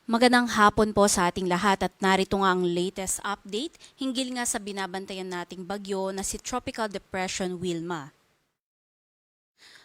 Magandang hapon po sa ating lahat at narito nga ang latest update hinggil nga sa binabantayan nating bagyo na si Tropical Depression Wilma.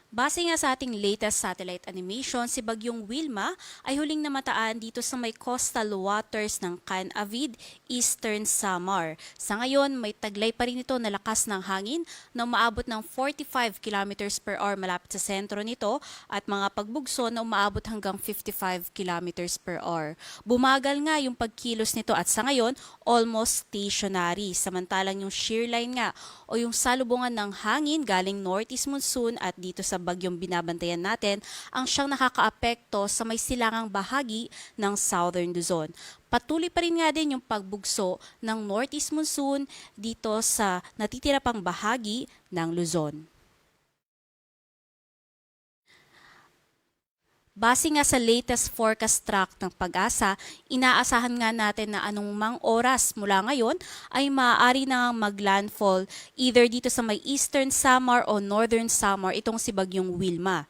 Base nga sa ating latest satellite animation, si Bagyong Wilma ay huling namataan dito sa may coastal waters ng Canavid, Eastern Samar. Sa ngayon, may taglay pa rin ito na lakas ng hangin na umaabot ng 45 kilometers per hour malapit sa sentro nito at mga pagbugso na umaabot hanggang 55 kilometers per hour. Bumagal nga yung pagkilos nito at sa ngayon, almost stationary. Samantalang yung shear line nga o yung salubungan ng hangin galing northeast monsoon at dito sa bagyong binabantayan natin ang siyang nakakaapekto sa may silangang bahagi ng Southern Luzon. Patuloy pa rin nga din yung pagbugso ng northeast monsoon dito sa natitira pang bahagi ng Luzon. Base nga sa latest forecast track ng Pag-asa, inaasahan nga natin na anumang oras mula ngayon ay maaari na maglandfall either dito sa may Eastern Samar o Northern Samar itong si Bagyong Wilma.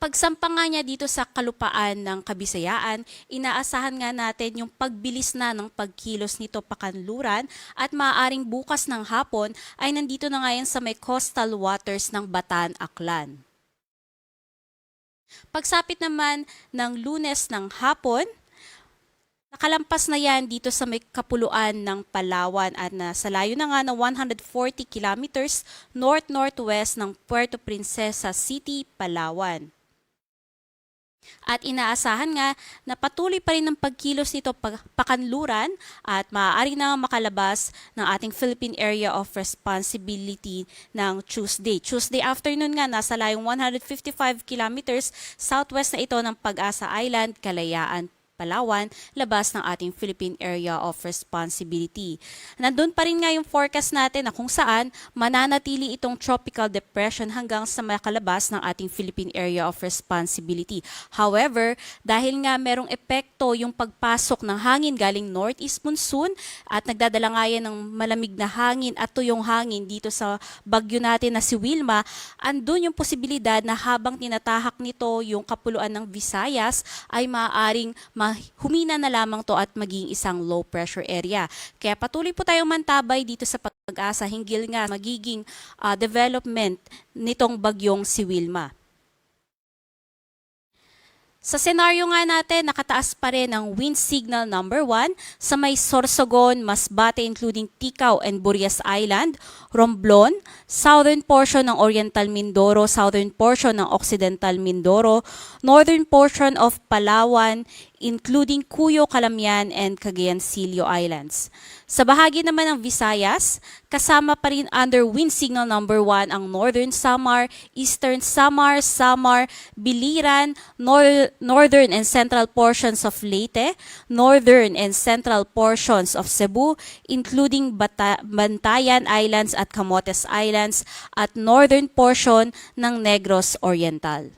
Pagsampa nga niya dito sa kalupaan ng Kabisayaan, inaasahan nga natin yung pagbilis na ng pagkilos nito pakanluran at maaaring bukas ng hapon ay nandito na ngayon sa may coastal waters ng Bataan, Aklan. Pagsapit naman ng Lunes ng hapon, nakalampas na yan dito sa may kapuluan ng Palawan at nasa layo na nga na 140 kilometers north-northwest ng Puerto Princesa City, Palawan. At inaasahan nga na patuloy pa rin ang pagkilos nito pakanluran at maaari na makalabas ng ating Philippine Area of Responsibility ng Tuesday. Tuesday afternoon nga, nasa layong 155 kilometers southwest na ito ng Pag-asa Island, Kalayaan, Palawan, labas ng ating Philippine Area of Responsibility. Nandun pa rin nga yung forecast natin na kung saan mananatili itong tropical depression hanggang sa makalabas ng ating Philippine Area of Responsibility. However, dahil nga merong epekto yung pagpasok ng hangin galing northeast monsoon at nagdadala nga yan ng malamig na hangin at tuyong hangin dito sa bagyo natin na si Wilma, andun yung posibilidad na habang tinatahak nito yung kapuluan ng Visayas ay maaaring humina na lamang to at maging isang low pressure area. Kaya patuloy po tayong mantabay dito sa Pag-asa hinggil nga magiging development nitong bagyong si Wilma. Sa senaryo nga natin, nakataas pa rin ang wind signal number 1 sa may Sorsogon, Masbate including Ticao and Burias Island, Romblon, southern portion ng Oriental Mindoro, southern portion ng Occidental Mindoro, northern portion of Palawan, including Cuyo, Calamian, and Cagayan-Silio Islands. Sa bahagi naman ng Visayas, kasama pa rin under wind signal number 1 ang Northern Samar, Eastern Samar, Samar, Biliran, northern and central portions of Leyte, northern and central portions of Cebu, including Bantayan Islands at Camotes Islands, at northern portion ng Negros Oriental.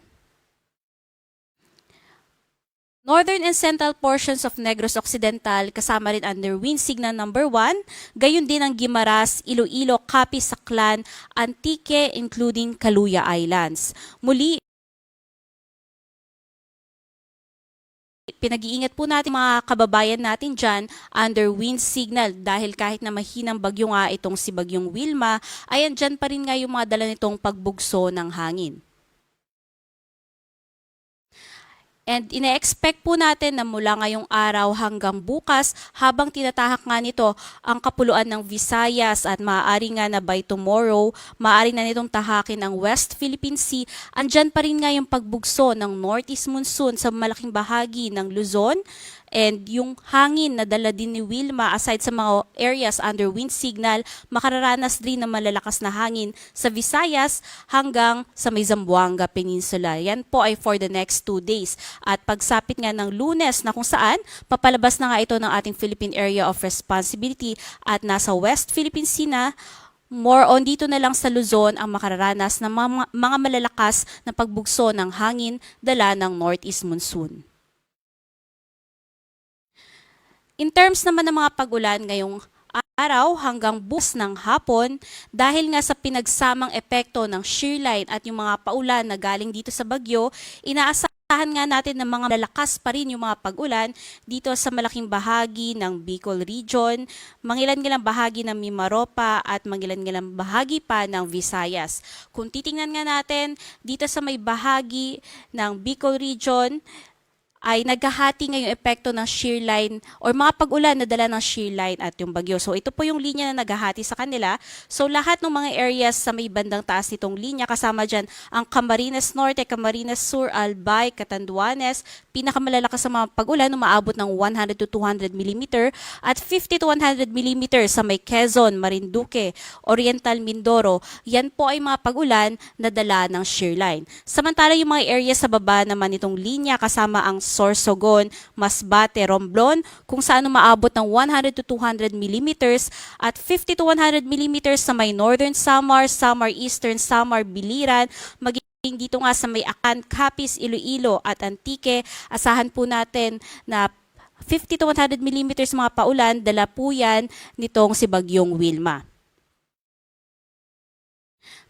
Northern and central portions of Negros Occidental kasama rin under wind signal number 1, gayon din ang Guimaras, Iloilo, Capiz, Saclan, Antique including Caluya Islands. Muli, pinag-iingat po natin mga kababayan natin dyan under wind signal dahil kahit na mahinang bagyo nga itong si Bagyong Wilma, ay andyan pa rin nga yung mga dala nitong pagbugso ng hangin. And ine-expect po natin na mula ngayong araw hanggang bukas habang tinatahak nga nito ang kapuluan ng Visayas at maaari nga na by tomorrow, maaari na nitong tahakin ang West Philippine Sea. Andyan pa rin nga yung pagbugso ng northeast monsoon sa malaking bahagi ng Luzon. And yung hangin na dala din ni Wilma aside sa mga areas under wind signal, makararanas din ng malalakas na hangin sa Visayas hanggang sa may Zamboanga Peninsula. Yan po ay for the next 2 days. At pagsapit nga ng Lunes na kung saan, papalabas na nga ito ng ating Philippine Area of Responsibility at nasa West Philippine Sea na, more on dito na lang sa Luzon ang makararanas ng mga malalakas na pagbugso ng hangin dala ng northeast monsoon. In terms naman ng mga pag-ulan ngayong araw hanggang bukas ng hapon, dahil nga sa pinagsamang epekto ng shear line at yung mga paulan na galing dito sa bagyo, inaasahan Asahan nga natin na mga lalakas pa rin yung mga pag-ulan dito sa malaking bahagi ng Bicol Region, mangilan-ngilang bahagi ng Mimaropa at mangilan-ngilang bahagi pa ng Visayas. Kung titingnan nga natin dito sa may bahagi ng Bicol Region, ay naghahati ngayong epekto ng shear line or mga pag-ulan na dala ng shear line at yung bagyo. So ito po yung linya na naghahati sa kanila. So lahat ng mga areas sa may bandang taas nitong linya, kasama dyan ang Camarines Norte, Camarines Sur, Albay, Catanduanes, pinakamalalakas sa mga pag-ulan, umaabot ng 100 to 200 mm at 50 to 100 mm sa may Quezon, Marinduque, Oriental Mindoro. Yan po ay mga pag-ulan na dala ng shear line. Samantala yung mga areas sa baba naman nitong linya, kasama ang Sorsogon, Masbate, Romblon, kung saan umaabot ng 100 to 200 mm at 50 to 100 mm sa may Northern Samar, Samar Eastern, Samar, Biliran, maging dito nga sa may Acan, Capiz, Iloilo at Antique. Asahan po natin na 50 to 100 mm mga paulan, dala po yan nitong si Bagyong Wilma.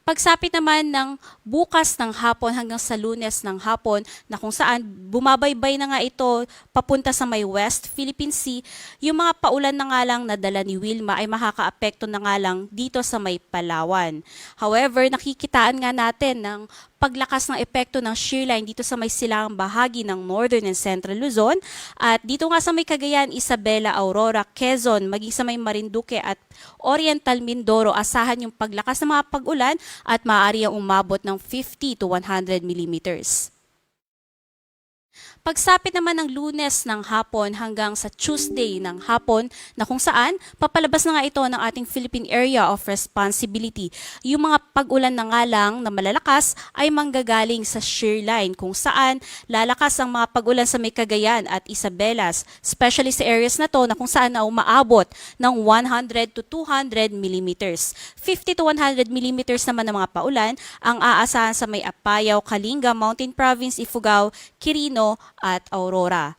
Pagsapit naman ng bukas ng hapon hanggang sa Lunes ng hapon na kung saan bumabaybay na nga ito papunta sa may West Philippine Sea, yung mga paulan na nga lang na dala ni Wilma ay makakaapekto na nga lang dito sa may Palawan. However, nakikitaan nga natin ng paglakas ng epekto ng shear line dito sa may silangang bahagi ng Northern and Central Luzon at dito nga sa may Cagayan, Isabela, Aurora, Quezon, maging sa may Marinduque at Oriental Mindoro, asahan yung paglakas ng mga pag-ulan at maaari ang umabot ng 50 to 100 millimeters. Pagsapit naman ng Lunes ng hapon hanggang sa Tuesday ng hapon na kung saan papalabas na nga ito ng ating Philippine Area of Responsibility. Yung mga pag-ulan na nga lang na malalakas ay manggagaling sa shear line kung saan lalakas ang mga pag-ulan sa may Cagayan at Isabelas, especially sa areas na to na kung saan na umaabot ng 100 to 200 millimeters. 50 to 100 millimeters naman ng mga paulan ang aasahan sa may Apayao, Kalinga, Mountain Province, Ifugao, Quirino, at Aurora.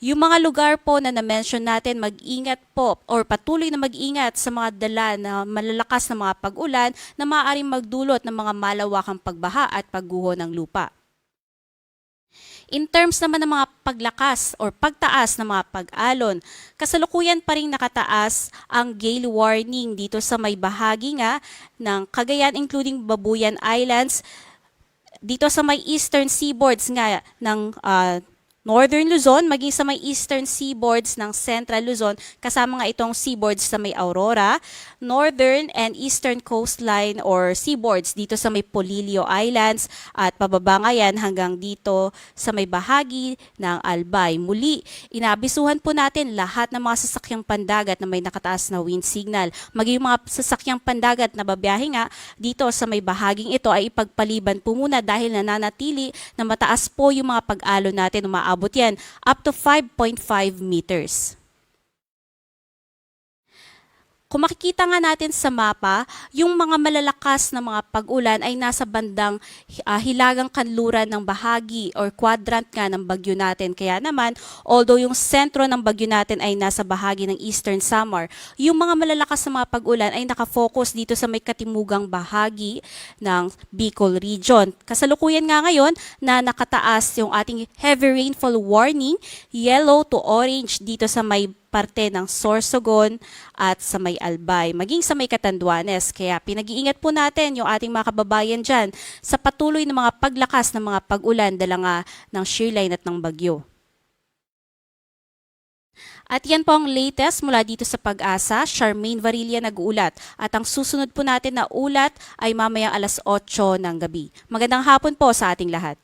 Yung mga lugar po na na-mention natin, mag-ingat po or patuloy na mag-ingat sa mga dala na malalakas na mga pag-ulan na maaaring magdulot ng mga malawakang pagbaha at pagguho ng lupa. In terms naman ng mga paglakas or pagtaas ng mga pag-alon, kasalukuyan pa rin nakataas ang gale warning dito sa may bahagi nga ng Cagayan including Babuyan Islands, dito sa may eastern seaboards nga ng Northern Luzon, maging sa may eastern seaboards ng Central Luzon, kasama nga itong seaboards sa may Aurora, northern and eastern coastline or seaboards dito sa may Polillo Islands at pababa nga yan hanggang dito sa may bahagi ng Albay. Muli, inaabisuhan po natin lahat ng mga sasakyang pandagat na may nakataas na wind signal. Maging mga sasakyang pandagat na babiyahe nga dito sa may bahaging ito ay ipagpaliban po muna dahil nananatili na mataas po yung mga pag-alon natin, umaabot yan up to 5.5 meters. Kung makikita nga natin sa mapa, yung mga malalakas na mga pag-ulan ay nasa bandang hilagang kanluran ng bahagi or quadrant nga ng bagyo natin. Kaya naman, although yung sentro ng bagyo natin ay nasa bahagi ng Eastern Samar, yung mga malalakas na mga pag-ulan ay nakafocus dito sa may katimugang bahagi ng Bicol Region. Kasalukuyan nga ngayon na nakataas yung ating heavy rainfall warning, yellow to orange dito sa may parte ng Sorsogon at sa may Albay, maging sa may Catanduanes. Kaya pinag-iingat po natin yung ating mga kababayan dyan sa patuloy na mga paglakas ng mga pag-ulan dala nga ng shear line at ng bagyo. At yan po ang latest mula dito sa Pag-asa. Charmaine Varilla nag-uulat. At ang susunod po natin na ulat ay mamayang alas 8 ng gabi. Magandang hapon po sa ating lahat.